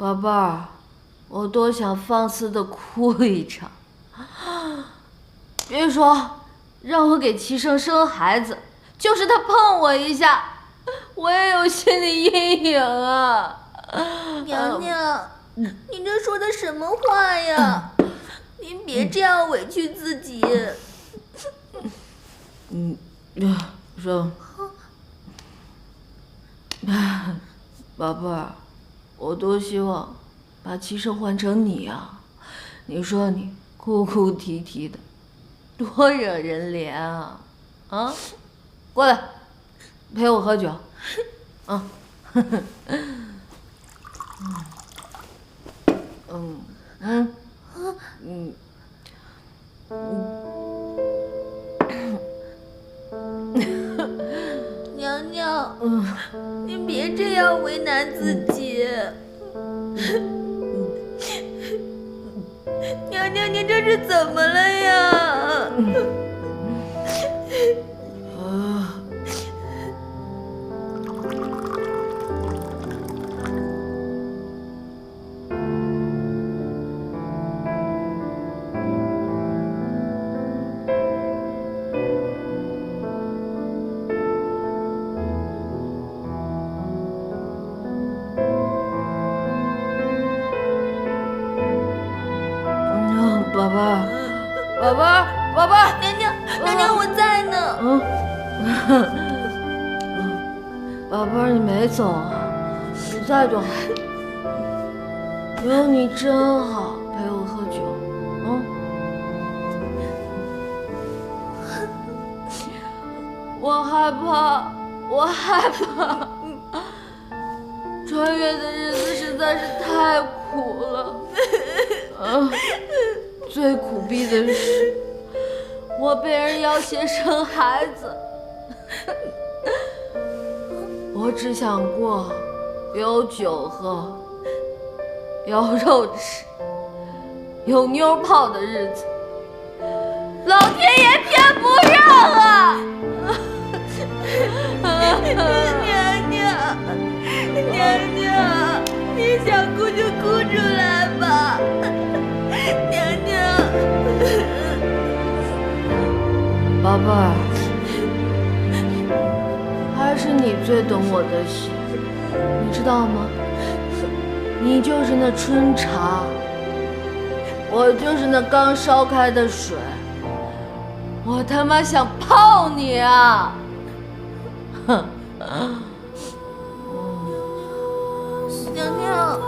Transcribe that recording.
宝贝儿，我多想放肆的哭一场。别说让我给齐生生孩子，就是他碰我一下，我也有心理阴影啊。娘娘，您这说的什么话呀？您别这样委屈自己。说，宝贝儿，我多希望把齐生换成你啊！你说你哭哭啼啼的，多惹人怜啊！啊，过来，陪我喝酒。啊，娘娘，您别这样为难自己。娘娘，您这是怎么了呀？宝贝儿，宝贝儿，宝贝儿，娘娘，我在呢。宝贝儿，你没走啊？你在就好。有你真好，陪我喝酒。我害怕，我害怕。穿越的日子实在是太苦了。最苦逼的是，我被人要挟生孩子。我只想过有酒喝，有肉吃，有妞泡的日子，老天爷偏不让啊！娘娘，你想哭就哭出来吧。娘娘，宝贝儿，还是你最懂我的心，你知道吗？你就是那春茶，我就是那刚烧开的水，我他妈想泡你啊！哼！娘娘。